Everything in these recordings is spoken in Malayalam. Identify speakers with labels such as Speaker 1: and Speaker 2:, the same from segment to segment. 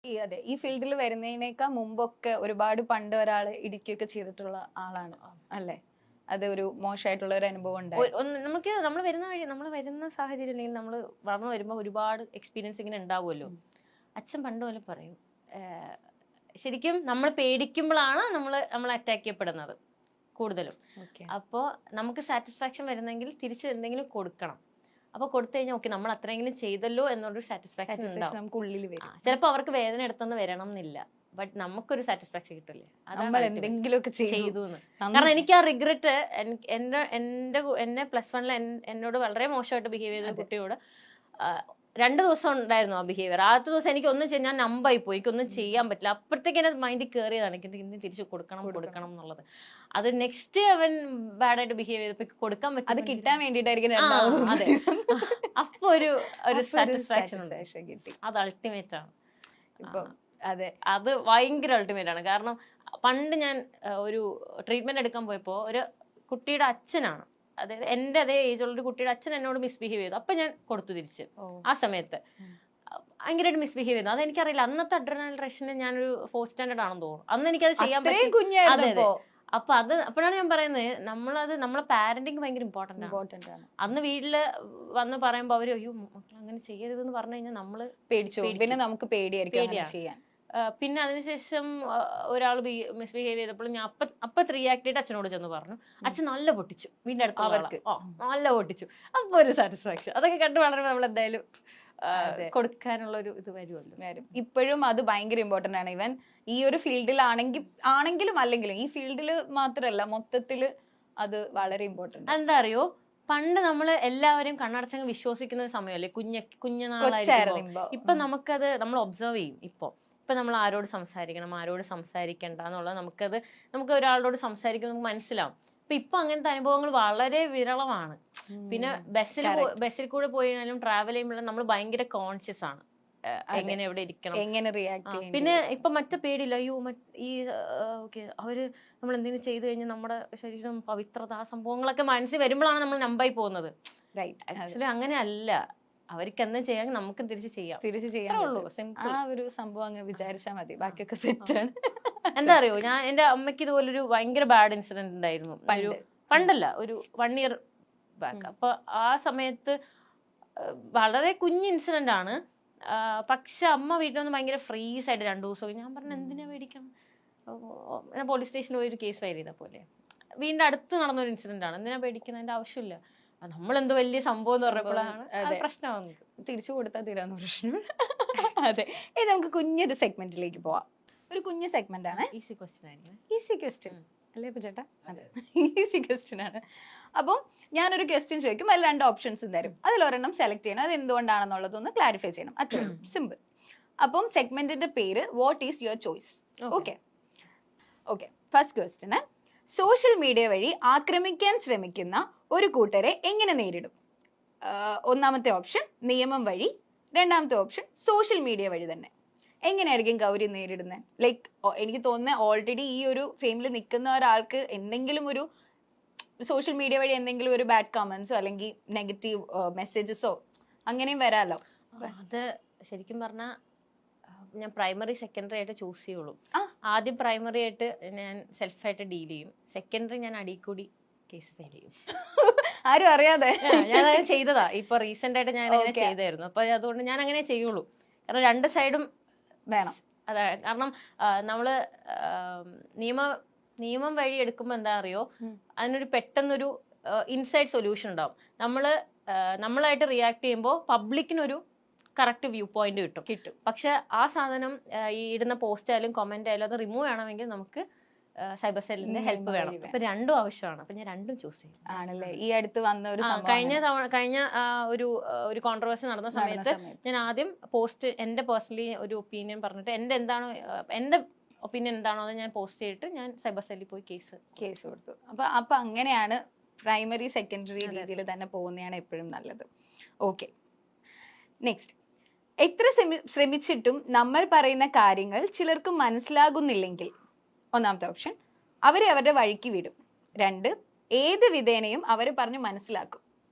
Speaker 1: അതെ, ഈ ഫീൽഡിൽ വരുന്നതിനേക്കാൾ മുമ്പൊക്കെ ഒരുപാട് പണ്ട് ഒരാൾ ഇടിക്കുകയൊക്കെ ചെയ്തിട്ടുള്ള ആളാണ് അല്ലേ? അത് ഒരു മോശമായിട്ടുള്ള ഒരു അനുഭവം ഉണ്ടായി.
Speaker 2: നമുക്ക് നമ്മൾ വരുന്ന സാഹചര്യം അല്ലെങ്കിൽ നമ്മൾ വളർന്നു വരുമ്പോൾ ഒരുപാട് എക്സ്പീരിയൻസ് ഇങ്ങനെ ഉണ്ടാവുമല്ലോ. അച്ഛൻ പണ്ട് പോലെ പറയും, ശരിക്കും നമ്മൾ പേടിക്കുമ്പോഴാണ് നമ്മൾ അറ്റാക്ക് ചെയ്യപ്പെടുന്നത് കൂടുതലും. അപ്പോൾ നമുക്ക് സാറ്റിസ്ഫാക്ഷൻ വരുന്നെങ്കിൽ തിരിച്ച് എന്തെങ്കിലും കൊടുക്കണം. അപ്പൊ കൊടുത്തു കഴിഞ്ഞാൽ ഓക്കെ നമ്മൾ അത്രയെങ്കിലും ചെയ്തല്ലോ എന്നൊരു സാറ്റിസ്ഫാക്ഷൻ ഉണ്ടാവും
Speaker 1: നമുക്ക് ഉള്ളിൽ വരും.
Speaker 2: ചിലപ്പോൾ അവർക്ക് വേദന എടുത്തെന്ന് വരണം എന്നില്ല, ബട്ട് നമുക്കൊരു സാറ്റിസ്ഫാക്ഷൻ കിട്ടില്ലേ,
Speaker 1: നമ്മൾ എന്തെങ്കിലുമൊക്കെ
Speaker 2: ചെയ്തു എന്ന്. കാരണം എനിക്ക് ആ റിഗ്രറ്റ്, എന്നെ +1 എന്നോട് വളരെ മോശമായിട്ട് ബിഹേവ് ചെയ്ത കുട്ടിയോട് 2 ദിവസം ഉണ്ടായിരുന്നു ആ ബിഹേവിയർ. ആദ്യത്തെ ദിവസം എനിക്ക് ഒന്നും ചെയ്യാൻ, ഞാൻ നമ്പായി പോയി, എനിക്കൊന്നും ചെയ്യാൻ പറ്റില്ല. അപ്പോഴത്തേക്ക് എന്നെ മൈൻഡിൽ കയറിയതാണ് എനിക്ക് ഇന്ന് തിരിച്ചു കൊടുക്കണം എന്നുള്ളത്. അത് നെക്സ്റ്റ് അവൻ ബാഡായിട്ട് ബിഹേവ് ചെയ്തപ്പോ കൊടുക്കാൻ പറ്റും,
Speaker 1: അത് കിട്ടാൻ വേണ്ടിട്ടായിരിക്കും.
Speaker 2: അതെ, അപ്പൊ ഒരു സാറ്റിസ്ഫാക്ഷൻ കിട്ടി. അത് അൾട്ടിമേറ്റ് ആണ്.
Speaker 1: അതെ,
Speaker 2: അത് ഭയങ്കര അൾട്ടിമേറ്റ് ആണ്. കാരണം പണ്ട് ഞാൻ ഒരു ട്രീറ്റ്മെന്റ് എടുക്കാൻ പോയപ്പോ ഒരു കുട്ടിയുടെ അച്ഛനാണ്, അതായത് എന്റെ അതേ ഏജുള്ള ഒരു കുട്ടിയുടെ അച്ഛൻ എന്നോട് മിസ്ബിഹേവ് ചെയ്തു. അപ്പൊ ഞാൻ കൊടുത്തു തിരിച്ച്. ആ സമയത്ത് ഭയങ്കരമായിട്ട് മിസ്ബിഹേവ് ചെയ്തു. അതെനിക്കറിയില്ല, അന്നത്തെ അഡ്രിനൽ റഷിന് ഞാനൊരു 4th സ്റ്റാൻഡേർഡ് ആണെന്ന് തോന്നുന്നു. അന്ന് എനിക്കത് ചെയ്യാൻ പറ്റും. അപ്പൊ അപ്പോഴാണ് ഞാൻ പറയുന്നത്, നമ്മളെ പാരന്റിങ് ഭയങ്കര ഇമ്പോർട്ടന്റ് ആണ്. അന്ന് വീട്ടില് വന്ന് പറയുമ്പോ അവര് അയ്യോ മക്കൾ അങ്ങനെ ചെയ്യരുതെന്ന് പറഞ്ഞു കഴിഞ്ഞാൽ നമ്മള്
Speaker 1: പേടിച്ചു. പിന്നെ നമുക്ക് പേടിയായിരിക്കും.
Speaker 2: പിന്നെ അതിനുശേഷം ഒരാൾ മിസ്ബിഹേവ് ചെയ്തപ്പോൾ ഞാൻ അപ്പൊ റിയാക്ട് ചെയ്തിട്ട് അച്ഛനോട് ചെന്ന് പറഞ്ഞു. അച്ഛൻ നല്ല പൊട്ടിച്ചു, വീടിന്റെ അടുത്ത് അവർക്ക് നല്ല പൊട്ടിച്ചു. അപ്പൊ ഒരു സാറ്റിസ്ഫാക്ഷൻ. അതൊക്കെ കണ്ടു വളരുമ്പോൾ നമ്മൾ എന്തായാലും കൊടുക്കാനുള്ള ഒരു ഇത് വരുമല്ലോ.
Speaker 1: ഇപ്പോഴും അത് ഭയങ്കര ഇമ്പോർട്ടന്റ് ആണ്. ഇവൻ ഈ ഒരു ആണെങ്കിലും അല്ലെങ്കിലും ഈ ഫീൽഡിൽ മാത്രമല്ല, മൊത്തത്തില് അത് വളരെ ഇമ്പോർട്ടന്റ്.
Speaker 2: എന്താ അറിയോ, പണ്ട് നമ്മള് എല്ലാവരെയും കണ്ണടച്ചങ്ങ് വിശ്വസിക്കുന്ന ഒരു സമയമല്ലേ കുഞ്ഞനാളായിരുന്നു. ഇപ്പൊ നമുക്കത് നമ്മൾ ഒബ്സർവ് ചെയ്യും. ഇപ്പൊ നമ്മൾ ആരോട് സംസാരിക്കണം, ആരോട് സംസാരിക്കണ്ട എന്നുള്ളത് നമുക്ക് ഒരാളോട് സംസാരിക്കുമ്പോൾ നമുക്ക് മനസ്സിലാവും. ഇപ്പൊ അങ്ങനത്തെ അനുഭവങ്ങൾ വളരെ വിരളമാണ്. പിന്നെ ബസ്സിൽ കൂടെ പോയാലും ട്രാവൽ ചെയ്യുമ്പോഴും നമ്മൾ ഭയങ്കര കോൺഷ്യസ് ആണ്, എങ്ങനെ എവിടെ ഇരിക്കണം,
Speaker 1: എങ്ങനെ റിയാക്ട് ചെയ്യണം.
Speaker 2: പിന്നെ ഇപ്പൊ മറ്റേ പേടിയില്ല, അയ്യോ ഈ അവര് നമ്മൾ എന്തെങ്കിലും ചെയ്തു കഴിഞ്ഞാൽ നമ്മുടെ ശരീരം പവിത്രത, ആ സംഭവങ്ങളൊക്കെ മനസ്സിൽ വരുമ്പോഴാണ് നമ്മൾ നമ്പായി പോകുന്നത്. ആക്ച്വലി അങ്ങനെ അല്ല, അവർക്ക് എന്താ ചെയ്യാൻ നമുക്ക് തിരിച്ചു ചെയ്യാൻ ഉള്ളൂ.
Speaker 1: ആ ഒരു സംഭവം അങ്ങ് വിചാരിച്ചാൽ മതി, ബാക്കിയൊക്കെ സെറ്റാണ്.
Speaker 2: എന്താ അറിയോ, ഞാൻ എന്റെ അമ്മയ്ക്ക് ഇതുപോലൊരു ഭയങ്കര ബാഡ് ഇൻസിഡന്റ് ഉണ്ടായിരുന്നു. പണ്ടല്ല, ഒരു 1 year ബാക്ക്. അപ്പൊ ആ സമയത്ത് വളരെ കുഞ്ഞ് ഇൻസിഡന്റ് ആണ്. പക്ഷെ അമ്മ വീട്ടിൽ നിന്ന് ഭയങ്കര ഫ്രീസ് ആയിട്ട് 2 ദിവസം. ഞാൻ പറഞ്ഞു എന്തിനാ പേടിക്കണം, ഞാൻ പോലീസ് സ്റ്റേഷനിൽ പോയി ഒരു കേസ് ഫയൽ ചെയ്ത പോലെ. വീടിന്റെ അടുത്ത് നടന്നൊരു ഇൻസിഡന്റ് ആണ്, എന്തിനാ പേടിക്കുന്നതിന്റെ ആവശ്യമില്ല. നമ്മളെന്തോ വലിയ സംഭവം എന്ന് പറഞ്ഞപ്പോഴാണ് പ്രശ്നം വന്നത്.
Speaker 1: തിരിച്ചു കൊടുത്താൽ തീരാന്ന് പ്രശ്നം. അതെ, ഇത് നമുക്ക് കുഞ്ഞൊരു സെഗ്മെന്റിലേക്ക് പോവാം. ഒരു കുഞ്ഞു സെഗ്മെന്റ് ആണ്.
Speaker 2: ഈസി ക്വസ്റ്റ്യൻ ആയിരുന്നു.
Speaker 1: ഈസി ക്വസ്റ്റ്യൻ അല്ലേ ഇപ്പൊ ചേട്ടാ? അതെ, ഈസി ക്വസ്റ്റ്യൻ ആണ്. അപ്പം ഞാനൊരു ക്വസ്റ്റ്യൻ ചോദിക്കും, അതിൽ 2 ഓപ്ഷൻസ് തരും. അതിലൊരെണ്ണം സെലക്ട് ചെയ്യണം, അത് എന്തുകൊണ്ടാണെന്നുള്ളതൊന്ന് ക്ലാരിഫൈ ചെയ്യണം. അത്രേ ഉള്ളൂ, സിമ്പിൾ. അപ്പം സെഗ്മെന്റിന്റെ പേര് what is your choice. Okay, first question, social media വഴി ആക്രമിക്കാൻ ശ്രമിക്കുന്ന ഒരു കൂട്ടരെ എങ്ങനെ നേരിടും? ഒന്നാമത്തെ ഓപ്ഷൻ നിയമം വഴി, രണ്ടാമത്തെ ഓപ്ഷൻ സോഷ്യൽ മീഡിയ വഴി തന്നെ. എങ്ങനെയായിരിക്കും ഗൗരി നേരിടുന്നത്? ലൈക്ക് എനിക്ക് തോന്നുന്നത് ഓൾറെഡി ഈ ഒരു ഫെയിമിൽ നിൽക്കുന്ന ഒരാൾക്ക് എന്തെങ്കിലും ഒരു സോഷ്യൽ മീഡിയ വഴി എന്തെങ്കിലും ഒരു ബാഡ് കമന്റ്സോ അല്ലെങ്കിൽ നെഗറ്റീവ് മെസ്സേജസോ അങ്ങനെയും വരാമല്ലോ.
Speaker 2: അത് ശരിക്കും പറഞ്ഞാൽ ഞാൻ പ്രൈമറി സെക്കൻഡറി ആയിട്ട് ചൂസ് ചെയ്യുള്ളൂ. ആദ്യം പ്രൈമറി ആയിട്ട് ഞാൻ സെൽഫായിട്ട് ഡീൽ ചെയ്യും. സെക്കൻഡറി ഞാൻ അടിക്കൂടി കേസ് ഫയൽ ചെയ്യും.
Speaker 1: ആരും അറിയാതെ
Speaker 2: ഞാൻ അങ്ങനെ ചെയ്തതാ. ഇപ്പൊ റീസെന്റ് ആയിട്ട് ഞാൻ അങ്ങനെ ചെയ്തായിരുന്നു. അപ്പൊ അതുകൊണ്ട് ഞാൻ അങ്ങനെ ചെയ്യുള്ളൂ. കാരണം 2 സൈഡും
Speaker 1: വേണം.
Speaker 2: അതാണ് കാരണം നമ്മള് നിയമം വഴി എടുക്കുമ്പോ എന്താ അറിയോ, അതിനൊരു പെട്ടെന്നൊരു ഇൻസൈഡ് സൊല്യൂഷൻ ഉണ്ടാവും. നമ്മളായിട്ട് റിയാക്ട് ചെയ്യുമ്പോൾ പബ്ലിക്കിനൊരു കറക്റ്റ് വ്യൂ പോയിന്റ് കിട്ടും. പക്ഷെ ആ സാധനം ഈ ഇടുന്ന പോസ്റ്റ് ആയാലും കമന്റ് ആയാലും അത് റിമൂവ് ചെയ്യണമെങ്കിൽ നമുക്ക് സൈബർ സെല്ലിന്റെ ഹെൽപ്പ് വേണം. അപ്പൊ 2ഉം ആവശ്യമാണ്. അപ്പൊ ഞാൻ 2ഉം ചൂസ് ചെയ്യും.
Speaker 1: ആണല്ലേ? ഈ അടുത്ത് വന്ന ഒരു
Speaker 2: കഴിഞ്ഞ ഒരു കോൺട്രവേഴ്സി നടന്ന സമയത്ത് ഞാൻ ആദ്യം എന്റെ പേഴ്സണലി ഒരു ഒപ്പീനിയൻ പറഞ്ഞിട്ട് എന്റെ ഒപ്പീനിയൻ എന്താണോ അത് ഞാൻ പോസ്റ്റ് ചെയ്തിട്ട് ഞാൻ സൈബർ സെല്ലിൽ പോയി കേസ് കൊടുത്തു.
Speaker 1: അപ്പൊ അങ്ങനെയാണ് പ്രൈമറി സെക്കൻഡറി രീതിയിൽ തന്നെ പോകുന്നതാണ് എപ്പോഴും നല്ലത്. ഓക്കെ, നെക്സ്റ്റ്, എത്ര ശ്രമിച്ചിട്ടും നമ്മൾ പറയുന്ന കാര്യങ്ങൾ ചിലർക്ക് മനസ്സിലാകുന്നില്ലെങ്കിൽ, ഒന്നാമത്തെ ഓപ്ഷൻ അവരെ അവരുടെ വഴിക്ക് വിടും. 2, ഏത് വിധേനയും അവരെ പറഞ്ഞ് മനസ്സിലാക്കും.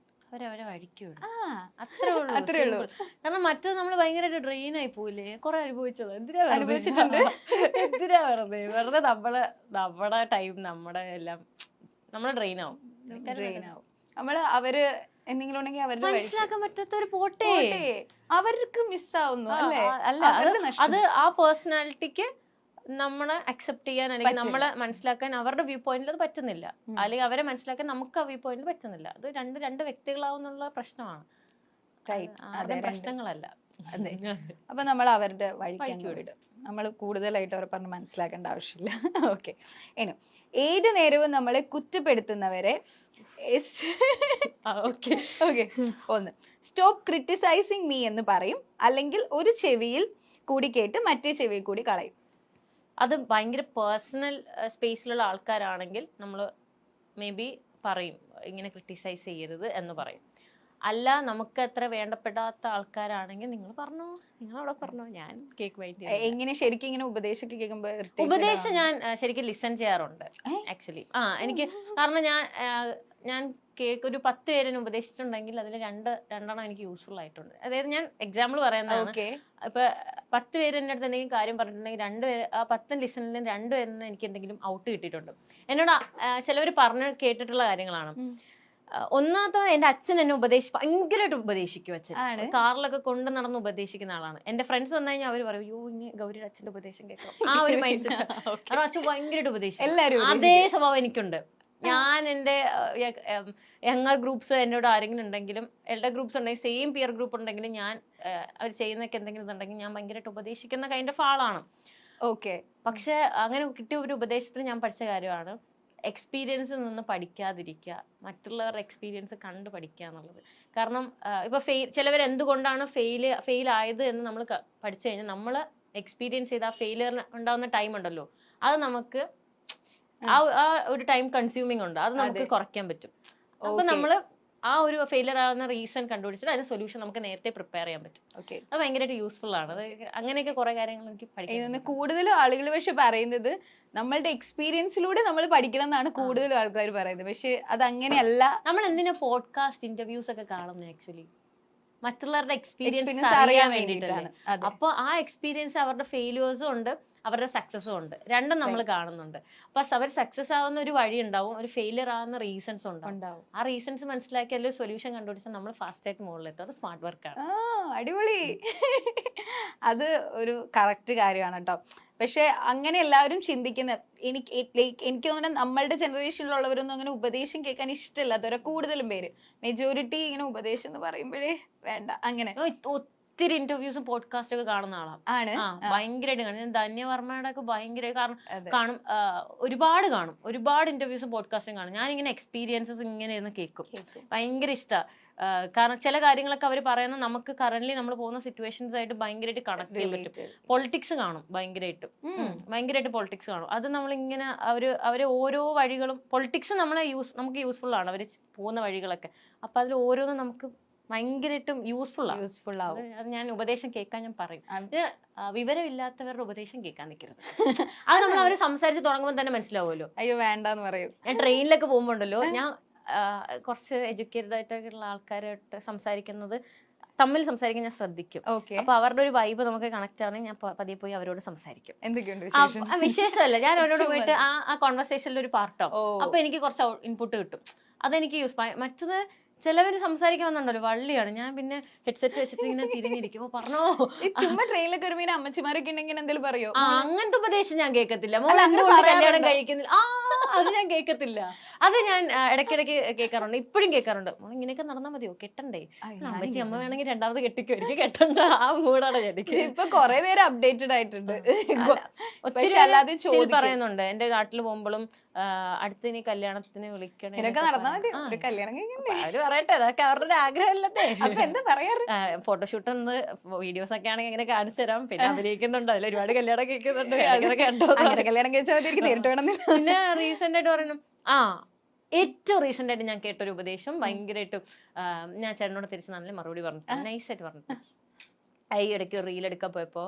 Speaker 2: അവരവരെ വഴിക്ക് വിടും.
Speaker 1: ആ
Speaker 2: അത്രേ ഉള്ളൂ,
Speaker 1: അത്രേ ഉള്ളൂ.
Speaker 2: simple. കാരണം മറ്റത് നമ്മൾ ഭയങ്കരമായിട്ട് ഡ്രെയിൻ ആയി പോയില്ലേ, കുറെ അനുഭവിച്ചത് എന്തിനാ വെറുതെ?
Speaker 1: അനുഭവിച്ചിട്ടുണ്ട്.
Speaker 2: എന്തിനാ വെറുതെ നമ്മുടെ ടൈം നമ്മുടെ എല്ലാം നമ്മള് ഡ്രെയിൻ ആവും.
Speaker 1: ഡ്രെയിൻ ആവും. അവര് എന്തെങ്കിലും ഉണ്ടെങ്കിൽ അവരുടെ
Speaker 2: മനസ്സിലാക്കാൻ പറ്റാത്തവര് പോട്ടെ,
Speaker 1: അവർക്ക് മിസ്സാവുന്നു അല്ലേ?
Speaker 2: അല്ല അത് ആ പേഴ്സണാലിറ്റിക്ക് നമ്മളെ അക്സെപ്റ്റ് ചെയ്യാൻ അല്ലെങ്കിൽ നമ്മളെ മനസ്സിലാക്കാൻ അവരുടെ വ്യൂ പോയിന്റിൽ അത് പറ്റുന്നില്ല, അല്ലെങ്കിൽ അവരെ മനസ്സിലാക്കാൻ നമുക്ക് ആ വ്യൂ പോയിന്റിൽ പറ്റുന്നില്ല. അത് രണ്ട് വ്യക്തികളാവുന്നുള്ള പ്രശ്നമാണ്, പ്രശ്നങ്ങളല്ല.
Speaker 1: അതെ. അപ്പൊ നമ്മൾ അവരുടെ വഴിക്ക് വിടും. നമ്മൾ കൂടുതലായിട്ട് അവരെ പറഞ്ഞ് മനസ്സിലാക്കേണ്ട ആവശ്യമില്ല. ഓക്കെ. ഇനി ഏത് നേരവും നമ്മളെ കുറ്റപ്പെടുത്തുന്നവരെ ഒന്ന് സ്റ്റോപ്പ് ക്രിട്ടിസൈസിങ് മീ എന്ന് പറയും, അല്ലെങ്കിൽ ഒരു ചെവിയിൽ കൂടി കേട്ട് മറ്റേ ചെവിയിൽ കൂടി കളയും.
Speaker 2: അത് ഭയങ്കര പേഴ്സണൽ സ്പേസിലുള്ള ആൾക്കാരാണെങ്കിൽ നമ്മൾ മേ ബി പറയും ഇങ്ങനെ ക്രിട്ടിസൈസ് ചെയ്യരുത് എന്ന് പറയും. അല്ല നമുക്ക് അത്ര വേണ്ടപ്പെടാത്ത ആൾക്കാരാണെങ്കിൽ നിങ്ങൾ പറഞ്ഞോ, നിങ്ങൾ അവിടെ പറഞ്ഞോ, ഞാൻ കേക്ക് വൈറ്റ്.
Speaker 1: എങ്ങനെ ശരിക്കും ഇങ്ങനെ ഉപദേശമൊക്കെ കേൾക്കുമ്പോ
Speaker 2: ഉപദേശം ഞാൻ ശരിക്കും ലിസൺ ചെയ്യാറുണ്ട് ആക്ച്വലി. എനിക്ക് കാരണം ഞാൻ കേക്ക് ഒരു 10 പേരെ ഉപദേശിച്ചിട്ടുണ്ടെങ്കിൽ അതിൽ രണ്ടെണ്ണം എനിക്ക് യൂസ്ഫുൾ ആയിട്ടുണ്ട്. അതായത് ഞാൻ എക്സാമ്പിൾ പറയുന്നതാണ്. ഇപ്പൊ 10 പേര് എൻ്റെ അടുത്ത് എന്തെങ്കിലും കാര്യം പറഞ്ഞിട്ടുണ്ടെങ്കിൽ 2 പേര് ആ 10 ലിസണിലും 2 പേരിൽ എനിക്ക് എന്തെങ്കിലും ഔട്ട് കിട്ടിയിട്ടുണ്ട്. എന്നോട് ചിലവർ പറഞ്ഞ് കേട്ടിട്ടുള്ള കാര്യങ്ങളാണ്. ഒന്നാമത്തെ എൻ്റെ അച്ഛൻ എന്നെ ഭയങ്കരമായിട്ട് ഉപദേശിക്കും. അച്ഛൻ കാറിലൊക്കെ കൊണ്ട് നടന്ന് ഉപദേശിക്കുന്ന ആളാണ്. എന്റെ ഫ്രണ്ട്സ് വന്നു കഴിഞ്ഞാൽ അവർ പറയും, അയ്യോ ഇനി ഗൗരിയുടെ അച്ഛന്റെ ഉപദേശം കേൾക്കാം. ആ ഒരു മൈൻഡ് സെറ്റ്. കാരണം അച്ഛൻ ഭയങ്കരമായിട്ട് ഉപദേശിക്കും. അതേ സ്വഭാവം എനിക്കുണ്ട്. ഞാൻ എൻ്റെ യങ്ങർ ഗ്രൂപ്പ്സ് എന്നോട് ആരെങ്കിലും ഉണ്ടെങ്കിലും എൽഡർ ഗ്രൂപ്പ്സ് ഉണ്ടെങ്കിൽ സെയിം പിയർ ഗ്രൂപ്പ് ഉണ്ടെങ്കിലും ഞാൻ അവർ ചെയ്യുന്നൊക്കെ എന്തെങ്കിലും ഇതുണ്ടെങ്കിൽ ഞാൻ ഭയങ്കരമായിട്ട് ഉപദേശിക്കുന്ന കൈൻഡ് ഓഫ് ആളാണ്.
Speaker 1: ഓക്കെ.
Speaker 2: പക്ഷെ അങ്ങനെ കിട്ടിയ ഒരു ഉപദേശത്തിന് ഞാൻ പഠിച്ച കാര്യമാണ് എക്സ്പീരിയൻസിൽ നിന്ന് പഠിക്കാതിരിക്കുക, മറ്റുള്ളവരുടെ എക്സ്പീരിയൻസ് കണ്ട് പഠിക്കുക എന്നുള്ളത്. കാരണം ഇപ്പൊ ചിലവർ എന്തുകൊണ്ടാണ് ഫെയിൽ ആയത് എന്ന് നമ്മൾ പഠിച്ചു കഴിഞ്ഞാൽ നമ്മൾ എക്സ്പീരിയൻസ് ചെയ്ത ആ ഫെയിലിയറിന് ഉണ്ടാവുന്ന ടൈം ഉണ്ടല്ലോ, അത് നമുക്ക് ആ ഒരു ടൈം കൺസ്യൂമിങ് ഉണ്ട്, അത് നമുക്ക് കുറയ്ക്കാൻ പറ്റും. അപ്പൊ നമ്മള് ആ ഒരു ഫെയിലിയർ ആവുന്ന റീസൺ കണ്ടുപിടിച്ചിട്ട് അതിന് സൊല്യൂഷൻ നമുക്ക് നേരത്തെ പ്രിപ്പയർ ചെയ്യാൻ പറ്റും. അത് ഭയങ്കരമായിട്ട് യൂസ്ഫുൾ ആണ്. അത് അങ്ങനെയൊക്കെ കുറെ കാര്യങ്ങൾ എനിക്ക് പഠിക്കാൻ.
Speaker 1: കൂടുതലും ആളുകൾ പക്ഷെ പറയുന്നത് നമ്മളുടെ എക്സ്പീരിയൻസിലൂടെ നമ്മൾ പഠിക്കണം എന്നാണ് കൂടുതലും ആൾക്കാർ പറയുന്നത്. പക്ഷെ അത് അങ്ങനെയല്ല.
Speaker 2: നമ്മൾ എന്തിനാ പോഡ്കാസ്റ്റ് ഇന്റർവ്യൂസ് ഒക്കെ കാണുന്നത്? ആക്ച്വലി മറ്റുള്ളവരുടെ എക്സ്പീരിയൻസ് അറിയാൻ വേണ്ടിയിട്ടാണ്. അപ്പൊ ആ എക്സ്പീരിയൻസ് അവരുടെ ഫെയിലിയേഴ്സും ഉണ്ട്, അവരുടെ സക്സസും ഉണ്ട്, രണ്ടും നമ്മൾ കാണുന്നുണ്ട്. അപ്പൊ അവർ സക്സസ് ആവുന്ന ഒരു വഴി ഉണ്ടാവും, ഒരു ഫെയിലിയർ ആവുന്ന റീസൺസ് ഉണ്ടാവും. ആ റീസൺസ് മനസ്സിലാക്കി അതിൽ സൊല്യൂഷൻ കണ്ടുപിടിച്ചാൽ നമ്മൾ ഫാസ്റ്റ് ആയിട്ട് മുകളിലെത്തും. അത് സ്മാർട്ട് വർക്കാണ്.
Speaker 1: അടിപൊളി. അത് ഒരു കറക്റ്റ് കാര്യമാണ് കേട്ടോ. പക്ഷെ അങ്ങനെ എല്ലാവരും ചിന്തിക്കുന്ന എനിക്ക് തോന്നുന്നത് നമ്മളുടെ ജനറേഷനിലുള്ളവരൊന്നും അങ്ങനെ ഉപദേശം കേൾക്കാൻ ഇഷ്ടമില്ലാത്തവരെ കൂടുതലും പേര്. മെജോറിറ്റി ഇങ്ങനെ ഉപദേശം എന്ന് പറയുമ്പോഴേ വേണ്ട. അങ്ങനെ
Speaker 2: ഒത്തിരി ഇന്റർവ്യൂസും പോഡ്കാസ്റ്റ് ഒക്കെ കാണുന്ന ആളാണ്. ഭയങ്കരമായിട്ട് കാണും. ധന്യവർമ്മയുടെ ഒക്കെ ഭയങ്കര കാണും, ഒരുപാട് ഇന്റർവ്യൂസും പോഡ്കാസ്റ്റും കാണും. ഞാനിങ്ങനെ എക്സ്പീരിയൻസസ് ഇങ്ങനെ ഇരുന്ന് കേൾക്കും, ഭയങ്കര ഇഷ്ടമാണ്. കാരണം ചില കാര്യങ്ങളൊക്കെ അവർ പറയുന്ന നമുക്ക് കറന്റ്ലി നമ്മൾ പോകുന്ന സിറ്റുവേഷൻസ് ആയിട്ട് ഭയങ്കരമായിട്ട് കണക്ട് ചെയ്യാൻ പറ്റും. പൊളിറ്റിക്സ് കാണും, ഭയങ്കരമായിട്ട് പൊളിറ്റിക്സ് കാണും. അത് നമ്മളിങ്ങനെ അവര് ഓരോ വഴികളും പൊളിറ്റിക്സ് നമുക്ക് യൂസ്ഫുൾ ആണ്, അവർ പോകുന്ന വഴികളൊക്കെ. അപ്പൊ അതിൽ ഓരോന്നും നമുക്ക് ഭയങ്കരമായിട്ടും യൂസ്ഫുൾ ആവും. അത് ഞാൻ ഉപദേശം കേൾക്കാൻ ഞാൻ പറയും. വിവരമില്ലാത്തവരുടെ ഉപദേശം കേൾക്കാൻ നിൽക്കരുത്. അത് നമ്മൾ അവർ സംസാരിച്ച് തുടങ്ങുമ്പോൾ തന്നെ മനസ്സിലാവുമല്ലോ.
Speaker 1: അയ്യോ വേണ്ടെന്ന് പറയും.
Speaker 2: ഞാൻ ട്രെയിനിലൊക്കെ പോകുമ്പോണ്ടല്ലോ, ഞാൻ കുറച്ച് എഡ്യൂക്കേറ്റഡ് ആയിട്ടുള്ള ആൾക്കാരായിട്ട് തമ്മിൽ സംസാരിക്കാൻ ഞാൻ ശ്രദ്ധിക്കും. അപ്പൊ അവരുടെ ഒരു വൈബ് നമുക്ക് കണക്ട് ആണെങ്കിൽ ഞാൻ പതിയെ പോയി അവരോട് സംസാരിക്കും. വിശേഷമല്ല, ഞാൻ അവരോട് പോയിട്ട് ആ കോൺവെർസേഷനിൽ ഒരു പാർട്ടാവും. അപ്പൊ എനിക്ക് കുറച്ച് ഇൻപുട്ട് കിട്ടും, അതെനിക്ക് യൂസ്. മറ്റത് ചിലവര് സംസാരിക്കാൻ വന്നുണ്ടല്ലോ വള്ളിയാണ്. ഞാൻ പിന്നെ ഹെഡ്സെറ്റ് വെച്ചിട്ട് ഇങ്ങനെ തിരിഞ്ഞിരിക്കുമ്പോ പറഞ്ഞോ.
Speaker 1: ചുമ്മാ ട്രെയിനിലൊക്കെ ഒരു മീൻ അമ്മച്ചിമാരൊക്കെ ഉണ്ടെങ്കിൽ എന്തെങ്കിലും പറയോ?
Speaker 2: അങ്ങനത്തെ ഉപദേശം ഞാൻ കേൾക്കത്തില്ല. കല്യാണം കഴിക്കുന്നില്ല, അത് ഞാൻ കേൾക്കത്തില്ല. അത് ഞാൻ ഇടയ്ക്കിടയ്ക്ക് കേൾക്കാറുണ്ട്, ഇപ്പോഴും കേൾക്കാറുണ്ട്. ഇങ്ങനെയൊക്കെ നടന്നാൽ മതിയോ, കെട്ടണ്ടേ? അമ്മച്ചി അമ്മ വേണമെങ്കിൽ രണ്ടാമത് കെട്ടിക്കോ, എനിക്ക് കെട്ടണ്ട. ആ മൂടാണ് എനിക്ക്.
Speaker 1: ഇപ്പൊ കുറെ പേര് അപ്ഡേറ്റഡ് ആയിട്ടുണ്ട്.
Speaker 2: ഒത്തിരി പറയുന്നുണ്ട്. എന്റെ നാട്ടിൽ പോകുമ്പോഴും അടുത്ത് ഇനി കല്യാണത്തിന് വിളിക്കണേ, അവര് പറയട്ടെ, അതൊക്കെ അവരുടെ ഒരു ആഗ്രഹമല്ലേ.
Speaker 1: എന്താ പറയാറ്?
Speaker 2: ഫോട്ടോഷൂട്ട് വീഡിയോസ് ഒക്കെ ആണെങ്കിൽ ഇങ്ങനെ കാണിച്ചു തരാം. പിന്നെ അഭിനയിക്കുന്നുണ്ട്, അതിൽ ഒരുപാട് കല്യാണം കേൾക്കുന്നുണ്ട്.
Speaker 1: കല്യാണം കഴിച്ചാൽ നേരിട്ട് വേണം.
Speaker 2: പിന്നെ റീസെന്റ് ആയിട്ട് പറയണം, ഏറ്റവും റീസെന്റ് ആയിട്ട് ഞാൻ കേട്ടൊരു ഉപദേശം ഭയങ്കരമായിട്ടും ഞാൻ ചേട്ടനോട് തിരിച്ച് നല്ല മറുപടി പറഞ്ഞിട്ട് നൈസായിട്ട് പറഞ്ഞിട്ട്, ഈ ഇടയ്ക്ക് റീൽ എടുക്കാൻ പോയപ്പോ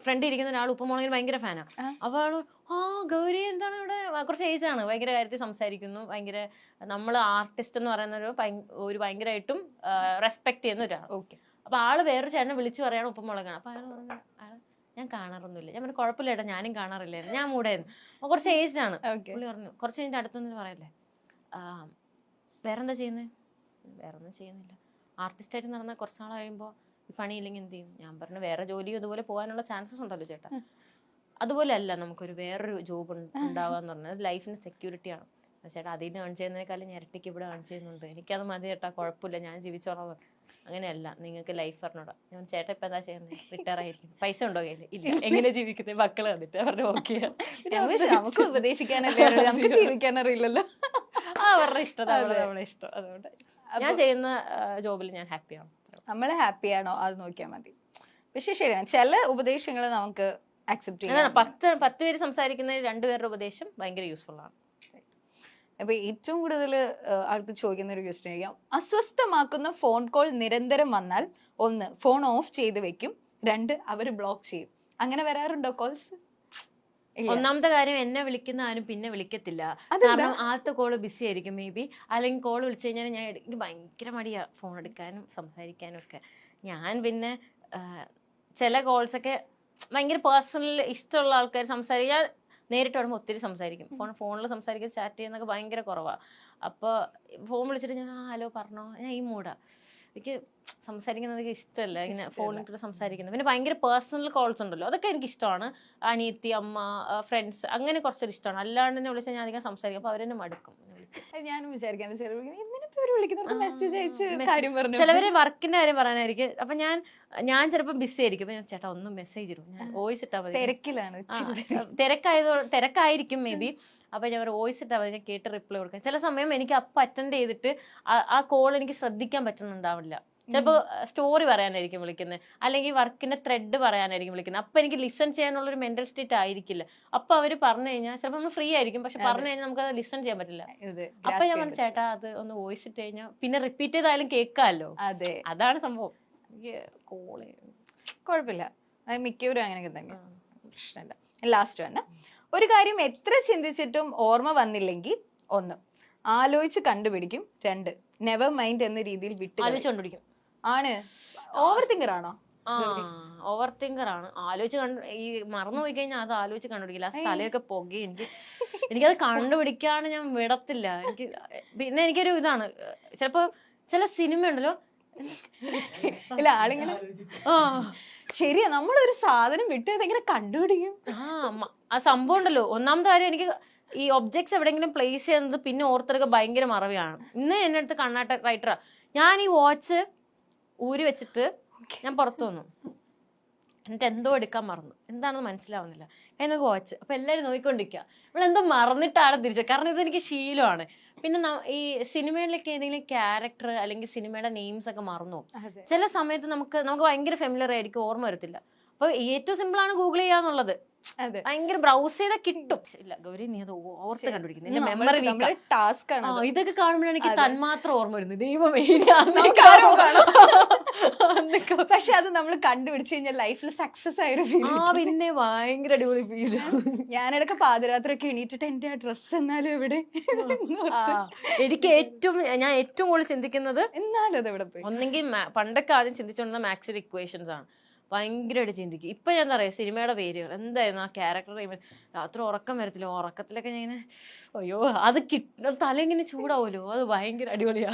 Speaker 2: ഫ്രണ്ട് ഇരിക്കുന്ന ഒരാൾ ഉപ്പുമുളകിന് ഭയങ്കര ഫാനാണ്. അപ്പോൾ ആള് ഗൗരി എന്താണ് ഇവിടെ, കുറച്ച് ഏജാണ്, ഭയങ്കര കാര്യത്തിൽ സംസാരിക്കുന്നു, ഭയങ്കര നമ്മൾ ആർട്ടിസ്റ്റ് എന്ന് പറയുന്ന ഒരു ഭയങ്കരമായിട്ടും റെസ്പെക്ട് ചെയ്യുന്ന ഒരാൾ.
Speaker 1: ഓക്കെ.
Speaker 2: അപ്പൊ ആള് വേറൊരു ചേട്ടനെ വിളിച്ചു പറയാണ് ഉപ്പുമുളകാണ്. അപ്പൊ അയാൾ പറഞ്ഞു ഞാൻ കാണാറൊന്നുമില്ല. ഞാൻ പറഞ്ഞു കുഴപ്പമില്ല ഏട്ടാ, ഞാനും കാണാറില്ലായിരുന്നു, ഞാൻ മൂടായിരുന്നു. അപ്പൊ കുറച്ച് ഏജ്ഡ് ആണ്. പുള്ളി പറഞ്ഞു കുറച്ച് കഴിഞ്ഞിട്ട് അടുത്തൊന്നും പറയല്ലേ, വേറെന്താ ചെയ്യുന്നത്? വേറൊന്നും ചെയ്യുന്നില്ല, ആർട്ടിസ്റ്റായിട്ട് നടന്നാൽ കുറച്ച് നാൾ കഴിയുമ്പോൾ ഈ പണിയില്ലെങ്കിൽ എന്ത് ചെയ്യും? ഞാൻ പറഞ്ഞു വേറെ ജോലിയും ഇതുപോലെ പോകാനുള്ള ചാൻസസ് ഉണ്ടല്ലോ ചേട്ടാ. അതുപോലെ അല്ല നമുക്കൊരു വേറൊരു ജോബ് ഉണ്ടാവാന്ന് പറഞ്ഞാൽ ലൈഫിന് സെക്യൂരിറ്റിയാണ്. ചേട്ടാ അതിന് ഏൺ ചെയ്യുന്നതിനേക്കാളും ഞാൻ ഇരട്ടിക്ക് ഇവിടെ ഏൺ ചെയ്യുന്നുണ്ട്, എനിക്കത് മതി ചേട്ടാ, കുഴപ്പമില്ല, ഞാൻ ജീവിച്ചോളാം. അങ്ങനെയല്ല, നിങ്ങൾക്ക് ലൈഫ് പറഞ്ഞോടാ. ഞാൻ ചേട്ടാ ഇപ്പൊ എന്താ ചെയ്യുന്നത്? റിട്ടയർ ആയിരിക്കും. പൈസ ഉണ്ടോ കയ്യിൽ? ഇല്ല. എങ്ങനെ ജീവിക്കുന്നത്? മക്കള് കണ്ടിട്ട് പറഞ്ഞു ഓക്കെ.
Speaker 1: നമുക്ക് ഉപദേശിക്കാനല്ലേ, നമുക്ക് ജീവിക്കാൻ അറിയില്ലല്ലോ.
Speaker 2: അവരുടെ ഇഷ്ടം, നമ്മളെ ഇഷ്ടം. അതുകൊണ്ട് ഞാൻ ചെയ്യുന്ന ജോബിൽ ഞാൻ ഹാപ്പിയാണ്.
Speaker 1: നമ്മള് ഹാപ്പിയാണോ അത് നോക്കിയാൽ മതി. പക്ഷെ ശരിയാണ്, ചില ഉപദേശങ്ങൾ നമുക്ക് അക്സെപ്റ്റ് ചെയ്യാം.
Speaker 2: 10 പേര് സംസാരിക്കുന്നതിൽ 2 പേരുടെ ഉപദേശം ഭയങ്കര യൂസ്ഫുൾ ആണ്.
Speaker 1: അപ്പൊ ഏറ്റവും കൂടുതൽ ആൾക്ക് ചോദിക്കുന്ന ഒരു ക്വസ്റ്റ്യൻ ആയിരിക്കാം, അസ്വസ്ഥമാക്കുന്ന ഫോൺ കോൾ നിരന്തരം വന്നാൽ 1 ഫോൺ ഓഫ് ചെയ്ത് വെക്കും, 2 അവര് ബ്ലോക്ക് ചെയ്യും. അങ്ങനെ വരാറുണ്ടോ കോൾസ്?
Speaker 2: ഒന്നാമത്തെ കാര്യം, എന്നെ വിളിക്കുന്ന ആരും പിന്നെ വിളിക്കത്തില്ല. കാരണം ആദ്യത്തെ കോള് ബിസി ആയിരിക്കും മേ ബി, അല്ലെങ്കിൽ കോൾ വിളിച്ചു കഴിഞ്ഞാൽ എനിക്ക് ഭയങ്കര മടിയാ ഫോൺ എടുക്കാനും സംസാരിക്കാനും ഒക്കെ. ഞാൻ പിന്നെ ചില കോൾസൊക്കെ ഭയങ്കര പേഴ്സണൽ ഇഷ്ടമുള്ള ആൾക്കാർ സംസാരിക്കാൻ നേരിട്ട് വരുമ്പോൾ ഒത്തിരി സംസാരിക്കും. ഫോണിൽ സംസാരിക്കാൻ ചാറ്റ് ചെയ്യുന്നൊക്കെ ഭയങ്കര കുറവാണ്. അപ്പോൾ ഫോൺ വിളിച്ചിട്ട് ഞാൻ ഹലോ പറഞ്ഞോ, ഞാൻ ഈ മൂടാ, എനിക്ക് സംസാരിക്കുന്നത് ഇഷ്ടമല്ല ഇങ്ങനെ ഫോണിൽ കൂടെ സംസാരിക്കുന്നത്. പിന്നെ ഭയങ്കര പേഴ്സണൽ കോൾസ് ഉണ്ടല്ലോ, അതൊക്കെ എനിക്ക് ഇഷ്ടമാണ്. അനിയത്തി, അമ്മ, ഫ്രണ്ട്സ്, അങ്ങനെ കുറച്ചൊരു ഇഷ്ടമാണ്. അല്ലാണ്ട് തന്നെ വിളിച്ചാൽ ഞാൻ അധികം സംസാരിക്കും, അപ്പോൾ അവരെന്നെ മടുക്കും.
Speaker 1: ഞാനും വിചാരിക്കാൻ മെസ്സേജ് അയച്ച് കാര്യം പറഞ്ഞു.
Speaker 2: ചിലവര് വർക്കിന്റെ കാര്യം പറയാനായിരിക്കും. അപ്പൊ ഞാൻ ചിലപ്പോൾ ബിസി ആയിരിക്കും. ചേട്ടാ ഒന്ന് മെസ്സേജ് ഇടും, ഞാൻ വോയിസ് ഇട്ടാൽ മതി.
Speaker 1: തിരക്കിലാണ്,
Speaker 2: തിരക്കായിരിക്കും മേ ബി. അപ്പൊ ഞാൻ വോയിസ് ഇട്ടാൽ മതി, ഞാൻ കേട്ട് റിപ്ലൈ കൊടുക്കാം. ചില സമയം എനിക്ക് അപ്പം അറ്റൻഡ് ചെയ്തിട്ട് ആ കോൾ എനിക്ക് ശ്രദ്ധിക്കാൻ പറ്റുന്നുണ്ടാവില്ല. ചിലപ്പോൾ സ്റ്റോറി പറയാനായിരിക്കും വിളിക്കുന്നത്, അല്ലെങ്കിൽ വർക്കിന്റെ ത്രെഡ് പറയാനായിരിക്കും വിളിക്കുന്നത്. അപ്പൊ എനിക്ക് ലിസൺ ചെയ്യാനുള്ളൊരു മെന്റൽ സ്റ്റേറ്റ് ആയിരിക്കില്ല. അപ്പൊ അവര് പറഞ്ഞു കഴിഞ്ഞാൽ ചിലപ്പോൾ നമ്മൾ ഫ്രീ ആയിരിക്കും, പക്ഷെ പറഞ്ഞു കഴിഞ്ഞാൽ നമുക്ക് അത് ലിസൺ ചെയ്യാൻ പറ്റില്ല. അപ്പൊ ഞാൻ പറഞ്ഞു ചേട്ടാ അത് ഒന്ന് വോയിസ് ഇട്ട് കഴിഞ്ഞാൽ പിന്നെ റിപ്പീറ്റ് ചെയ്തായാലും കേൾക്കാമല്ലോ.
Speaker 1: അതെ,
Speaker 2: അതാണ് സംഭവം. കോള്
Speaker 1: കുഴപ്പമില്ല, മിക്കവരും അങ്ങനെയൊക്കെ തന്നെ, പ്രശ്നമില്ല. ലാസ്റ്റ് തന്നെ, ഒരു കാര്യം എത്ര ചിന്തിച്ചിട്ടും ഓർമ്മ വന്നില്ലെങ്കിൽ 1 ആലോചിച്ച് കണ്ടുപിടിക്കും, 2 നെവർ മൈൻഡ് എന്ന രീതിയിൽ വിട്ട്
Speaker 2: ആലോചിച്ചുകൊണ്ടിരിക്കും.
Speaker 1: ആണ് ഓവർ തിങ്കർ ആണോ?
Speaker 2: ഓവർ തിങ്കർ ആണ്. ആലോചിച്ച് ഈ മറന്നു പോയി കഴിഞ്ഞാൽ അത് ആലോചിച്ച് കണ്ടുപിടിക്കില്ല. ആ സ്ഥലമൊക്കെ പുകയും. എനിക്കത് കണ്ടുപിടിക്കാണ് ഞാൻ വിടത്തില്ല. പിന്നെ എനിക്കൊരു ഇതാണ്, ചിലപ്പോ ചില സിനിമ ഉണ്ടല്ലോ,
Speaker 1: ഇല്ല ആളിങ്ങനെ ശരിയാ, നമ്മളൊരു സാധനം വിട്ടത് എങ്ങനെ കണ്ടുപിടിക്കും?
Speaker 2: ആ സംഭവം ഉണ്ടല്ലോ. ഒന്നാമത്തെ കാര്യം, എനിക്ക് ഈ ഒബ്ജക്ട്സ് എവിടെയെങ്കിലും പ്ലേസ് ചെയ്യുന്നത് പിന്നെ ഓർത്തെടുക്കുക ഭയങ്കര മറവിയാണ്. ഇന്ന് എന്നെ അടുത്ത് കണ്ണാട്ട റൈറ്ററാ, ഞാൻ ഈ വാച്ച് ഊരി വെച്ചിട്ട് ഞാൻ പുറത്തു വന്നു, എന്നിട്ട് എന്തോ എടുക്കാൻ മറന്നു, എന്താണെന്ന് മനസ്സിലാവുന്നില്ല. എന്നൊക്കെ വാച്ച്, അപ്പൊ എല്ലാവരും നോക്കിക്കൊണ്ടിരിക്കുക, ഇവിടെ എന്തോ മറന്നിട്ടാണ് തിരിച്ചത്. കാരണം ഇതെനിക്ക് ശീലമാണ്. പിന്നെ ഈ സിനിമയിലൊക്കെ ഏതെങ്കിലും ക്യാരക്ടർ അല്ലെങ്കിൽ സിനിമയുടെ നെയിംസ് ഒക്കെ മറന്നു പോകും. ചില സമയത്ത് നമുക്ക് ഭയങ്കര ഫെമിലിയർ ആയിരിക്കും, ഓർമ്മ വരത്തില്ല. അപ്പൊ ഏറ്റവും സിമ്പിൾ ആണ് ഗൂഗിൾ ചെയ്യാന്നുള്ളത്. ഭയങ്കര ബ്രൗസ് ചെയ്താൽ കിട്ടും. ഇല്ല ഗൗരി, നീ അത് ഓർത്ത് കണ്ടുപിടിക്കുന്നു, മെമ്മറി
Speaker 1: ടാസ്ക് ആണ്.
Speaker 2: ഇതൊക്കെ കാണുമ്പോഴാണ് എനിക്ക് തന്മാത്രം ഓർമ്മ വരുന്നത്. ദൈവമേ,
Speaker 1: പക്ഷെ അത് നമ്മൾ കണ്ടുപിടിച്ചു കഴിഞ്ഞാൽ ലൈഫിൽ സക്സസ് ആയൊരു ഫീൽ.
Speaker 2: പിന്നെ ഭയങ്കര അടിപൊളി ഫീൽ.
Speaker 1: ഞാനിടക്ക് പാതിരാത്രി ഒക്കെ എണീറ്റിട്ട് എന്റെ ആ ഡ്രസ്സ് എന്നാലും എവിടെ,
Speaker 2: എനിക്ക് ഞാൻ ഏറ്റവും കൂടുതൽ ചിന്തിക്കുന്നത്
Speaker 1: എന്നാലും അത് എവിടെ പോയി.
Speaker 2: ഒന്നെങ്കിൽ പണ്ടൊക്കെ ആദ്യം ചിന്തിച്ചുകൊണ്ടിരുന്ന മാത്സിൽ ഇക്വേഷൻസ് ആണ്, ഭയങ്കരമായിട്ട് ചിന്തിക്കും. ഇപ്പൊ ഞാൻ എന്താ പറയാ, സിനിമയുടെ പേരുകൾ എന്തായിരുന്നു, ആ ക്യാരക്ടർ രാത്രി ഉറക്കം വരത്തില്ല, ഉറക്കത്തിലൊക്കെ ഞാൻ ഇങ്ങനെ അയ്യോ അത് തല ഇങ്ങനെ ചൂടാവുമല്ലോ, അത് ഭയങ്കര അടിപൊളിയാണ്.